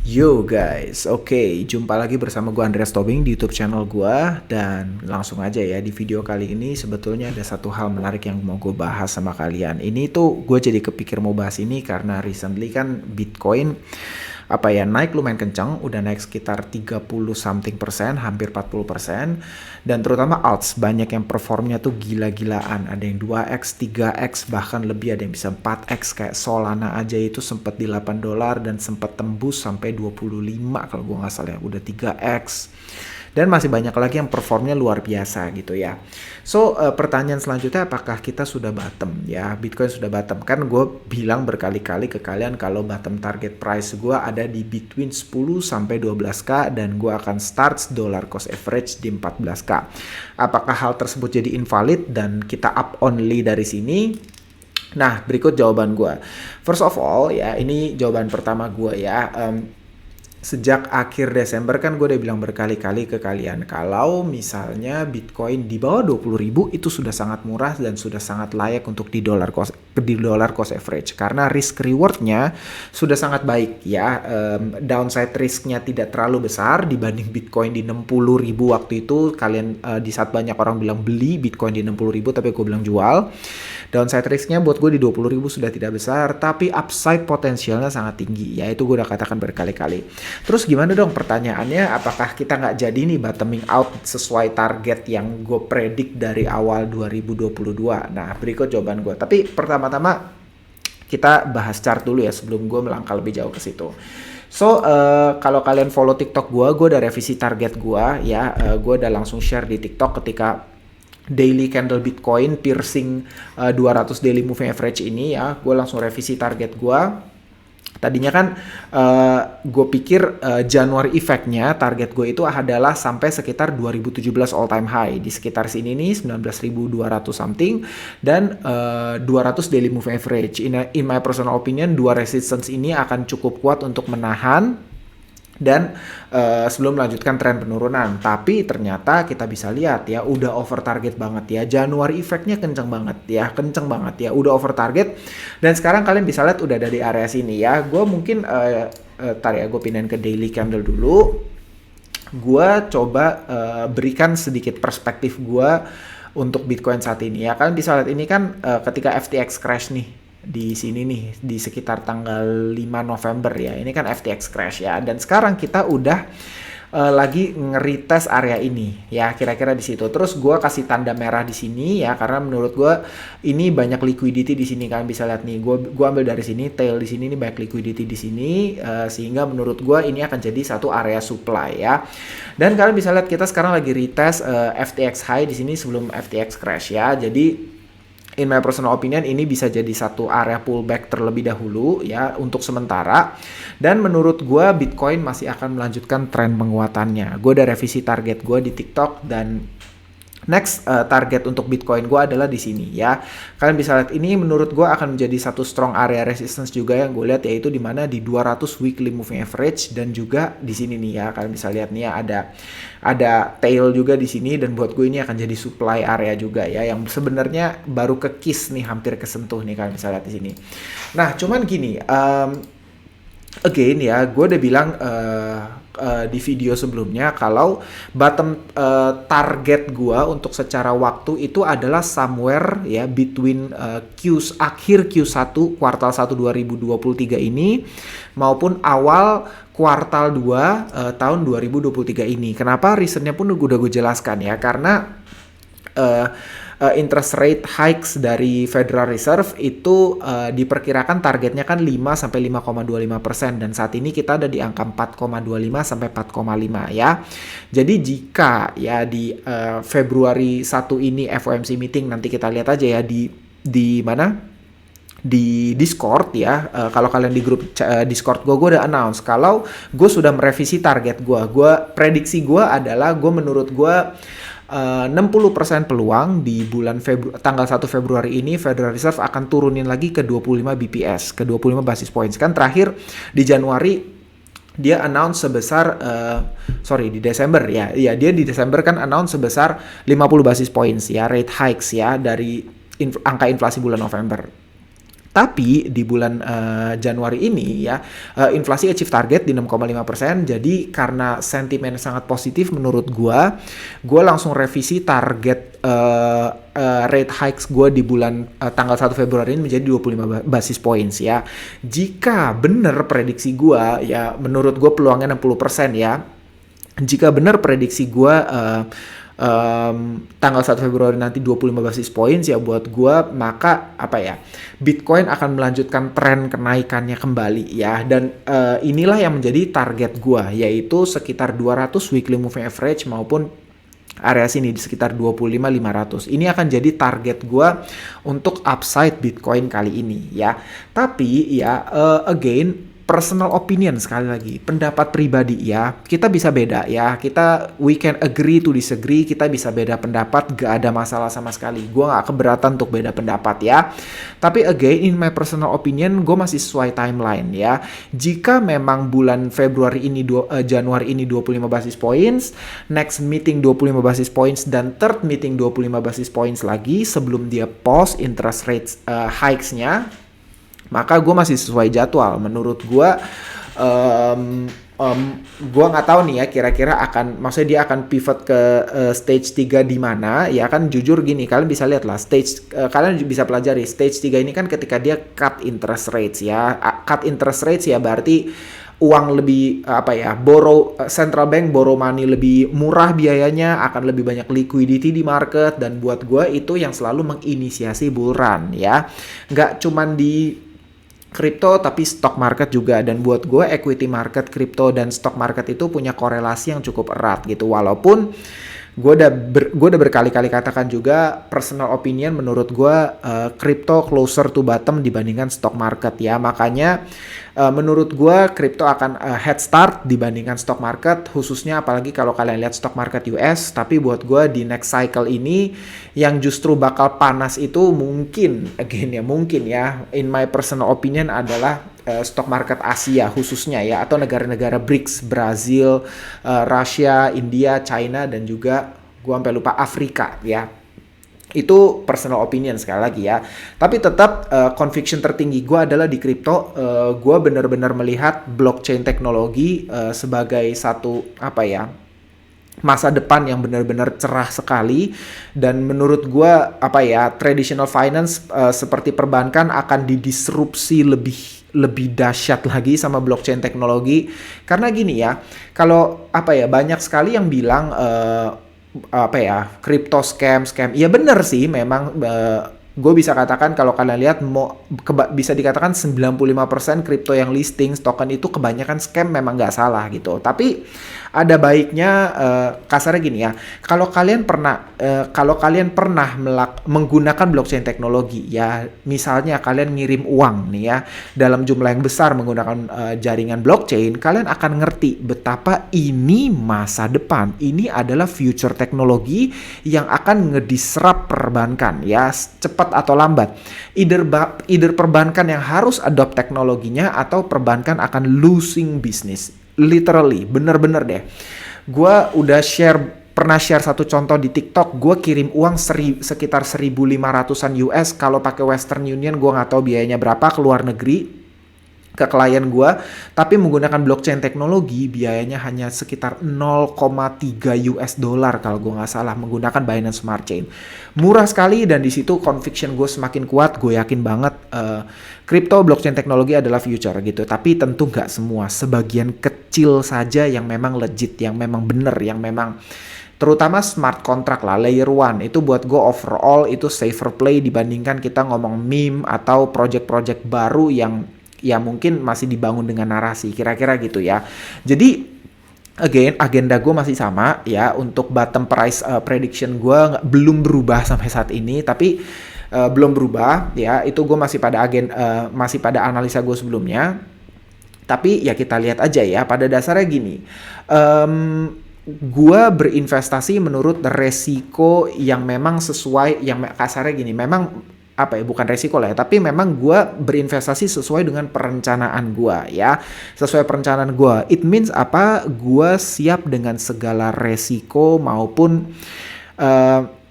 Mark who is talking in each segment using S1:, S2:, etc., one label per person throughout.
S1: Yo guys, oke, jumpa lagi bersama gue Andreas Tobing di YouTube channel gue. Dan langsung aja ya, di video kali ini sebetulnya ada satu hal menarik yang mau gue bahas sama kalian. Ini tuh gue jadi kepikir mau bahas ini karena recently kan Bitcoin naik lumayan kencang, udah naik sekitar 30 something persen, hampir 40%. Dan terutama alts banyak yang performnya tuh gila-gilaan, ada yang 2x, 3x, bahkan lebih, ada yang bisa 4x. Kayak Solana aja itu sempat di $8 dan sempat tembus sampai 25 kalau gue nggak salah ya, udah 3x. Dan masih banyak lagi yang performnya luar biasa gitu ya. So, pertanyaan selanjutnya, apakah kita sudah bottom ya? Bitcoin sudah bottom. Kan gue bilang berkali-kali ke kalian kalau bottom target price gue ada di between 10 sampai 12k dan gue akan start dollar cost average di 14k. Apakah hal tersebut jadi invalid dan kita up only dari sini? Nah, berikut jawaban gue. First of all ya, ini jawaban pertama gue ya. Sejak akhir Desember kan gue udah bilang berkali-kali ke kalian kalau misalnya Bitcoin di bawah 20.000 itu sudah sangat murah dan sudah sangat layak untuk di dollar cost average karena risk rewardnya sudah sangat baik ya. Downside risknya tidak terlalu besar dibanding Bitcoin di 60.000 waktu itu. Kalian di saat banyak orang bilang beli Bitcoin di 60.000 tapi gue bilang jual. Downside risknya buat gue di 20.000 sudah tidak besar, tapi upside potensialnya sangat tinggi. Ya itu gue udah katakan berkali-kali. Terus gimana dong pertanyaannya, apakah kita nggak jadi nih bottoming out sesuai target yang gue predik dari awal 2022? Nah, berikut jawaban gue. Tapi pertama-tama kita bahas chart dulu ya sebelum gue melangkah lebih jauh ke situ. So, kalau kalian follow TikTok gue udah revisi target gue ya. Gue udah langsung share di TikTok ketika daily candle Bitcoin piercing 200 daily moving average ini ya. Gue langsung revisi target gue. Tadinya kan gue pikir January effect-nya target gue itu adalah sampai sekitar 2017 all time high di sekitar sini nih 19.200 something dan 200 daily moving average. In my personal opinion, dua resistance ini akan cukup kuat untuk menahan dan sebelum melanjutkan tren penurunan. Tapi ternyata kita bisa lihat ya udah over target banget ya. Januari effect-nya kenceng banget ya, udah over target. Dan sekarang kalian bisa lihat udah ada di area sini ya. Gue mungkin gue pindahin ke daily candle dulu. Gue coba berikan sedikit perspektif gue untuk Bitcoin saat ini ya. Kalian bisa lihat ini kan ketika FTX crash nih di sini nih di sekitar tanggal 5 November ya. Ini kan FTX crash ya, dan sekarang kita udah lagi nge-retest area ini ya, kira-kira di situ. Terus gue kasih tanda merah di sini ya karena menurut gue ini banyak liquidity di sini. Kalian bisa lihat nih, gue ambil dari sini tail di sini, ini banyak liquidity di sini sehingga menurut gue ini akan jadi satu area supply ya. Dan kalian bisa lihat kita sekarang lagi retest FTX high di sini sebelum FTX crash ya. Jadi in my personal opinion ini bisa jadi satu area pullback terlebih dahulu ya untuk sementara. Dan menurut gue Bitcoin masih akan melanjutkan tren penguatannya. Gue udah revisi target gue di TikTok dan next target untuk Bitcoin gue adalah di sini ya. Kalian bisa lihat ini menurut gue akan menjadi satu strong area resistance juga yang gue lihat, yaitu di mana di 200 weekly moving average dan juga di sini nih ya. Kalian bisa lihat nih ya ada tail juga di sini, dan buat gue ini akan jadi supply area juga ya yang sebenarnya baru kekis nih, hampir kesentuh nih, kalian bisa lihat di sini. Nah, cuman gini, again ya, gue udah bilang di video sebelumnya kalau bottom target gue untuk secara waktu itu adalah somewhere ya between akhir Q1 kuartal 1 2023 ini maupun awal kuartal 2 tahun 2023 ini. Kenapa? Reasonnya pun udah gue jelaskan ya, karena interest rate hikes dari Federal Reserve itu diperkirakan targetnya kan 5 sampai 5,25% dan saat ini kita ada di angka 4,25 sampai 4,5 ya. Jadi jika ya di Februari 1 ini FOMC meeting, nanti kita lihat aja ya di mana? Di Discord ya. Kalau kalian di grup Discord gue udah announce kalau gue sudah merevisi target gue. Prediksi gue adalah menurut gue 60% peluang di bulan tanggal 1 Februari ini Federal Reserve akan turunin lagi ke 25 BPS, ke 25 basis points. Kan terakhir di Januari dia announce sebesar di Desember ya. Iya, dia di Desember kan announce sebesar 50 basis points ya, rate hikes ya dari angka inflasi bulan November. Tapi di bulan Januari ini ya, inflasi achieve target di 6,5%. Jadi karena sentimen sangat positif menurut gua langsung revisi target rate hikes gua di bulan tanggal 1 Februari ini menjadi 25 basis points ya. Jika benar prediksi gua ya, menurut gua peluangnya 60% ya. Jika benar prediksi gua tanggal 1 Februari nanti 25 basis points ya buat gua, maka apa ya, Bitcoin akan melanjutkan tren kenaikannya kembali ya. Dan inilah yang menjadi target gua, yaitu sekitar 200 weekly moving average maupun area sini di sekitar 25.500. Ini akan jadi target gua untuk upside Bitcoin kali ini ya. Tapi ya again, personal opinion, sekali lagi pendapat pribadi ya, kita bisa beda ya, we can agree to disagree, kita bisa beda pendapat, gak ada masalah sama sekali, gue gak keberatan untuk beda pendapat ya. Tapi again, in my personal opinion, gue masih sesuai timeline ya. Jika memang bulan Februari ini, Januari ini 25 basis points, next meeting 25 basis points, dan third meeting 25 basis points lagi sebelum dia pause interest rates hikes-nya, maka gue masih sesuai jadwal. Menurut gue, gue nggak tahu nih ya, kira-kira maksudnya dia akan pivot ke stage 3 di mana ya. Kan jujur gini, kalian bisa lihat lah kalian bisa pelajari stage 3 ini kan ketika dia cut interest rates ya. Cut interest rates ya berarti uang lebih central bank borrow money lebih murah biayanya, akan lebih banyak liquidity di market, dan buat gue itu yang selalu menginisiasi bull run ya. Nggak cuman di kripto tapi stock market juga. Dan buat gue equity market, kripto, dan stock market itu punya korelasi yang cukup erat gitu. Walaupun gue udah berkali-kali katakan juga, personal opinion menurut gue kripto closer to bottom dibandingkan stock market ya. Makanya menurut gue kripto akan head start dibandingkan stock market, khususnya apalagi kalau kalian lihat stock market US. Tapi buat gue di next cycle ini yang justru bakal panas itu mungkin ya, in my personal opinion adalah stock market Asia khususnya ya, atau negara-negara BRICS, Brazil, Russia, India, China, dan juga gue sampai lupa Afrika ya. Itu personal opinion sekali lagi ya. Tapi tetap conviction tertinggi gue adalah di kripto. Gue benar-benar melihat blockchain teknologi sebagai satu masa depan yang benar-benar cerah sekali. Dan menurut gue traditional finance seperti perbankan akan didisrupsi lebih dahsyat lagi sama blockchain teknologi. Karena gini ya, kalau banyak sekali yang bilang crypto scam. Iya bener sih, memang gue bisa katakan kalau kalian lihat bisa dikatakan 95% kripto yang listing token itu kebanyakan scam, memang nggak salah gitu. Tapi ada baiknya kasarnya gini ya, kalau kalian pernah menggunakan blockchain teknologi ya, misalnya kalian ngirim uang nih ya dalam jumlah yang besar menggunakan jaringan blockchain, kalian akan ngerti betapa ini masa depan, ini adalah future teknologi yang akan ngedisrupt perbankan ya, cepat atau lambat. Either perbankan yang harus adopt teknologinya atau perbankan akan losing business. Literally, bener-bener deh. Gue udah pernah share satu contoh di TikTok. Gue kirim uang sekitar 1.500-an US. Kalau pakai Western Union, gue nggak tahu biayanya berapa ke luar negeri ke klien gue, tapi menggunakan blockchain teknologi biayanya hanya sekitar 0,3 US dollar kalau gue nggak salah, menggunakan Binance Smart Chain. Murah sekali, dan di situ conviction gue semakin kuat. Gue yakin banget crypto blockchain teknologi adalah future gitu. Tapi tentu nggak semua, sebagian kecil saja yang memang legit, yang memang bener, yang memang terutama smart contract lah, layer 1 itu buat gue overall itu safer play dibandingkan kita ngomong meme atau project-project baru yang ya mungkin masih dibangun dengan narasi, kira-kira gitu ya. Jadi again, agenda gue masih sama ya. Untuk bottom price prediction gue belum berubah sampai saat ini, tapi belum berubah ya. Itu gue masih pada analisa gue sebelumnya. Tapi ya kita lihat aja ya. Pada dasarnya gini, gue berinvestasi menurut resiko yang memang sesuai, yang kasarnya gini, memang bukan resiko lah ya, tapi memang gue berinvestasi sesuai dengan perencanaan gue ya, sesuai perencanaan gue. It means gue siap dengan segala resiko maupun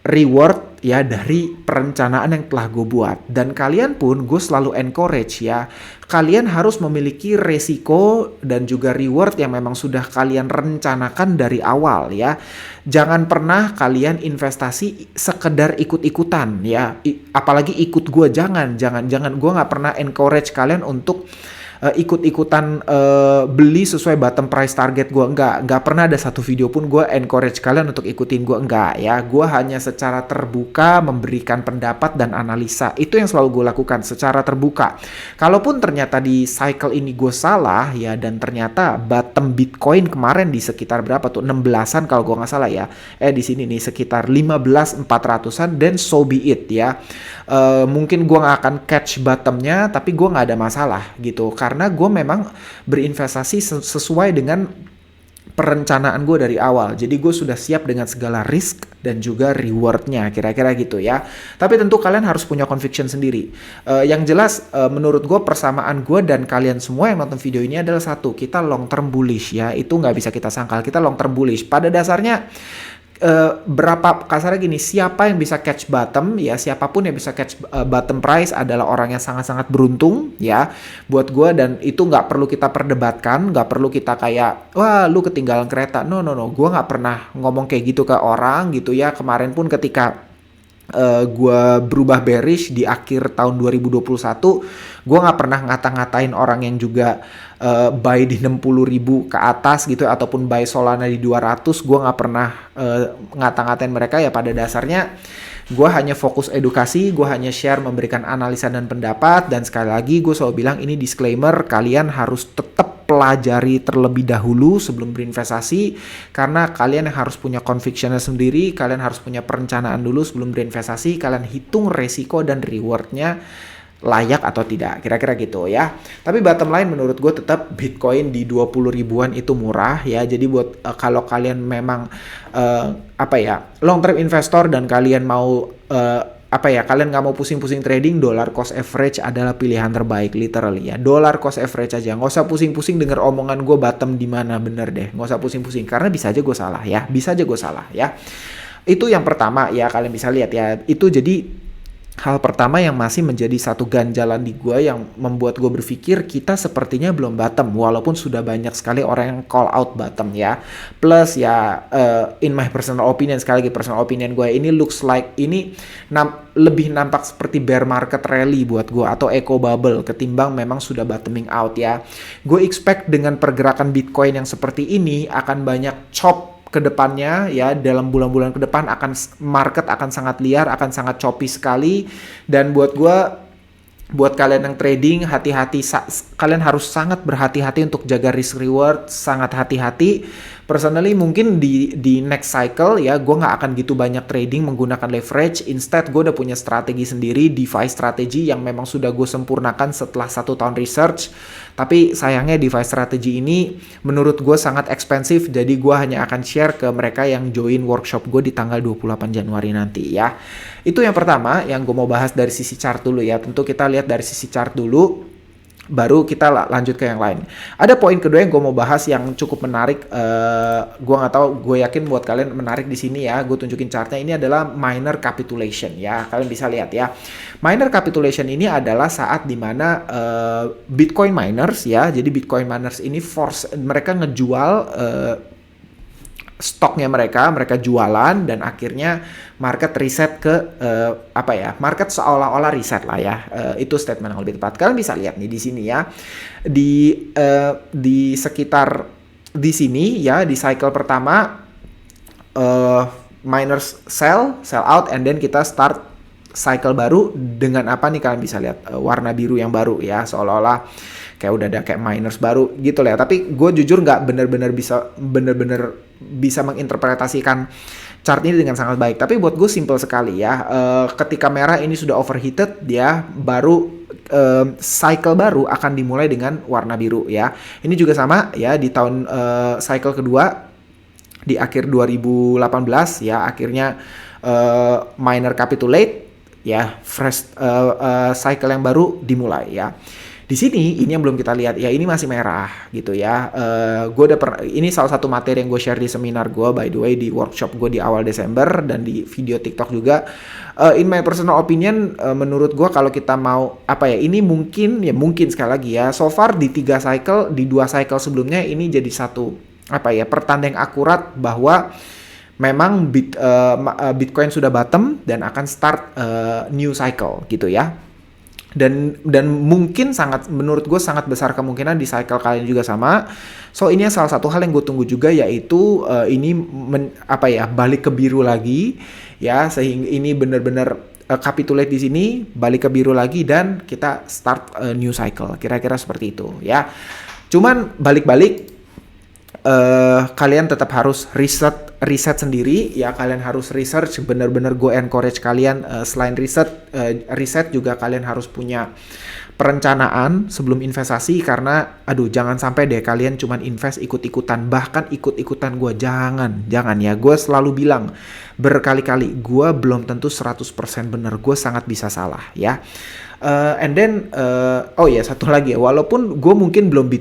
S1: reward ya dari perencanaan yang telah gue buat. Dan kalian pun gue selalu encourage ya, kalian harus memiliki resiko dan juga reward yang memang sudah kalian rencanakan dari awal ya. Jangan pernah kalian investasi sekedar ikut-ikutan ya, apalagi ikut gue. Jangan gue nggak pernah encourage kalian untuk ikut-ikutan beli sesuai bottom price target gue. Nggak pernah ada satu video pun gue encourage kalian untuk ikutin gue, enggak ya. Gue hanya secara terbuka memberikan pendapat dan analisa, itu yang selalu gue lakukan secara terbuka. Kalaupun ternyata di cycle ini gue salah ya, dan ternyata bottom Bitcoin kemarin di sekitar berapa tuh, 16-an kalau gue nggak salah ya, di sini nih sekitar 15.400-an, then so be it ya. Mungkin gue nggak akan catch bottomnya, tapi gue nggak ada masalah gitu, karena gue memang berinvestasi sesuai dengan perencanaan gue dari awal. Jadi gue sudah siap dengan segala risk dan juga rewardnya, kira-kira gitu ya. Tapi tentu kalian harus punya conviction sendiri. Yang jelas menurut gue persamaan gue dan kalian semua yang nonton video ini adalah satu, kita long term bullish ya. Itu nggak bisa kita sangkal, kita long term bullish. Pada dasarnya berapa kasarnya gini, siapa yang bisa catch bottom ya, siapapun yang bisa catch bottom price adalah orang yang sangat-sangat beruntung ya buat gue. Dan itu nggak perlu kita perdebatkan, nggak perlu kita kayak wah lu ketinggalan kereta, no, gue nggak pernah ngomong kayak gitu ke orang gitu ya. Kemarin pun ketika gue berubah bearish di akhir tahun 2021, gue nggak pernah ngata-ngatain orang yang juga buy di 60.000 ke atas gitu, ataupun buy Solana di 200. Gue nggak pernah ngata-ngatain mereka ya. Pada dasarnya gue hanya fokus edukasi, gue hanya share, memberikan analisa dan pendapat. Dan sekali lagi gue selalu bilang, ini disclaimer, kalian harus tetap pelajari terlebih dahulu sebelum berinvestasi, karena kalian yang harus punya convictionnya sendiri, kalian harus punya perencanaan dulu sebelum berinvestasi, kalian hitung resiko dan rewardnya layak atau tidak, kira-kira gitu ya. Tapi bottom line menurut gue tetap Bitcoin di 20 ribuan itu murah ya. Jadi buat kalau kalian memang long term investor dan kalian mau kalian nggak mau pusing-pusing trading, dollar cost average adalah pilihan terbaik, literally ya. Dollar cost average aja, nggak usah pusing-pusing denger omongan gue bottom di mana, bener deh, nggak usah pusing-pusing, karena bisa aja gue salah ya, Itu yang pertama ya, kalian bisa lihat ya. Itu jadi hal pertama yang masih menjadi satu ganjalan di gue, yang membuat gue berpikir kita sepertinya belum bottom, walaupun sudah banyak sekali orang yang call out bottom ya. Plus ya, in my personal opinion, sekali lagi personal opinion gue, ini looks like ini lebih nampak seperti bear market rally buat gue, atau eco bubble, ketimbang memang sudah bottoming out ya. Gue expect dengan pergerakan Bitcoin yang seperti ini akan banyak chop ke depannya ya. Dalam bulan-bulan ke depan market akan sangat liar, akan sangat choppy sekali. Dan buat kalian yang trading, hati-hati, kalian harus sangat berhati-hati untuk jaga risk reward, sangat hati-hati. Personally mungkin di next cycle ya, gue nggak akan gitu banyak trading menggunakan leverage. Instead gue udah punya strategi sendiri, DeFi strategi yang memang sudah gue sempurnakan setelah 1 tahun research. Tapi sayangnya DeFi strategi ini menurut gue sangat ekspensif, jadi gue hanya akan share ke mereka yang join workshop gue di tanggal 28 Januari nanti ya. Itu yang pertama yang gue mau bahas dari sisi chart dulu ya. Tentu kita lihat dari sisi chart dulu, baru kita lanjut ke yang lain. Ada poin kedua yang gue mau bahas yang cukup menarik. Gue nggak tahu, gue yakin buat kalian menarik di sini ya. Gue tunjukin chartnya. Ini adalah minor capitulation ya. Kalian bisa lihat ya. Minor capitulation ini adalah saat dimana Bitcoin miners ya. Jadi Bitcoin miners ini mereka ngejual stoknya mereka jualan, dan akhirnya market reset ke market seolah-olah reset lah ya. Itu statement yang lebih tepat. Kalian bisa lihat nih di sini ya, di sekitar di sini ya, di cycle pertama miners sell out, and then kita start cycle baru dengan apa nih, kalian bisa lihat warna biru yang baru ya, seolah-olah kayak udah ada kayak miners baru gitu lah ya. Tapi gue jujur nggak bener-bener bisa menginterpretasikan chart ini dengan sangat baik. Tapi buat gue simple sekali ya. Ketika merah ini sudah overheated, dia baru cycle baru akan dimulai dengan warna biru ya. Ini juga sama ya, di tahun cycle kedua di akhir 2018 ya, akhirnya miner capitulate ya, fresh cycle yang baru dimulai ya. Di sini ini yang belum kita lihat ya, ini masih merah gitu ya. Gue udah ini salah satu materi yang gue share di seminar gue, by the way, di workshop gue di awal Desember dan di video TikTok juga. In my personal opinion, menurut gue kalau kita mau ini mungkin sekali lagi ya, so far di 2 cycle sebelumnya ini jadi satu pertanda yang akurat bahwa memang Bitcoin sudah bottom dan akan start new cycle gitu ya. Dan mungkin menurut gue sangat besar kemungkinan di cycle kalian juga sama. So ini salah satu hal yang gue tunggu juga, yaitu ini balik ke biru lagi ya, sehingga ini benar-benar capitulate di sini, balik ke biru lagi dan kita start new cycle, kira-kira seperti itu ya. Cuman balik-balik kalian tetap harus riset sendiri ya. Kalian harus research, benar-benar gue encourage kalian selain riset juga kalian harus punya perencanaan sebelum investasi, karena jangan sampai deh kalian cuman invest ikut-ikutan, bahkan ikut-ikutan gue, jangan ya. Gue selalu bilang berkali-kali, gue belum tentu 100% benar, gue sangat bisa salah ya. And then satu lagi ya, walaupun gue mungkin belum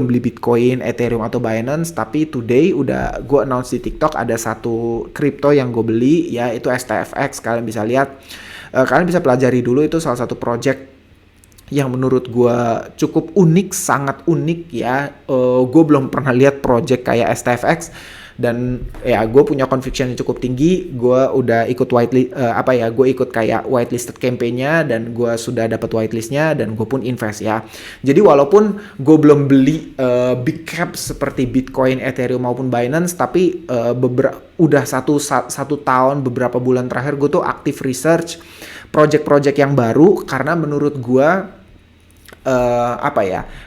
S1: beli Bitcoin, Ethereum atau Binance, tapi today udah gue announce di TikTok ada satu kripto yang gue beli ya, itu STFX. Kalian bisa lihat, kalian bisa pelajari dulu, itu salah satu project yang menurut gue cukup unik, sangat unik ya. Gue belum pernah lihat project kayak STFX. Dan ya gue punya conviction yang cukup tinggi. Gue udah ikut gue ikut kayak whitelisted campaign-nya dan gue sudah dapat whitelist-nya dan gue pun invest ya. Jadi walaupun gue belum beli big cap seperti Bitcoin, Ethereum maupun Binance, tapi udah satu tahun beberapa bulan terakhir gue tuh aktif research project-project yang baru, karena menurut gue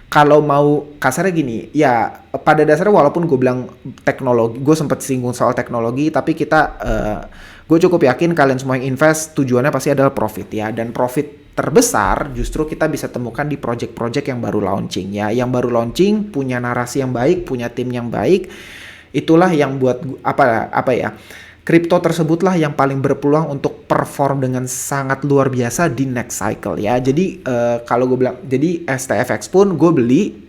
S1: kalau mau kasarnya gini ya, pada dasarnya walaupun gue bilang teknologi, gue sempat singgung soal teknologi, tapi gue cukup yakin kalian semua yang invest tujuannya pasti adalah profit ya, dan profit terbesar justru kita bisa temukan di project-project yang baru launching ya, yang baru launching, punya narasi yang baik, punya tim yang baik. Itulah yang buat kripto tersebutlah yang paling berpeluang untuk perform dengan sangat luar biasa di next cycle ya. Jadi kalau gue bilang, jadi STFX pun gue beli,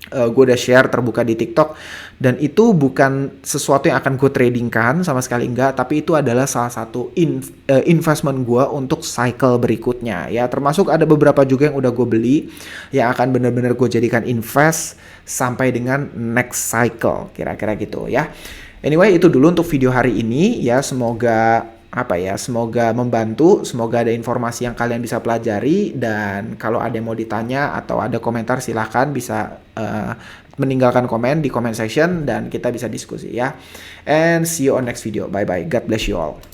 S1: gue udah share terbuka di TikTok, dan itu bukan sesuatu yang akan gue tradingkan sama sekali, enggak, tapi itu adalah salah satu investment gue untuk cycle berikutnya ya. Termasuk ada beberapa juga yang udah gue beli yang akan benar-benar gue jadikan invest sampai dengan next cycle, kira-kira gitu ya. Anyway, itu dulu untuk video hari ini ya. Semoga semoga membantu, semoga ada informasi yang kalian bisa pelajari, dan kalau ada yang mau ditanya atau ada komentar silahkan bisa meninggalkan komen di comment section dan kita bisa diskusi ya. And see you on next video. Bye bye. God bless you all.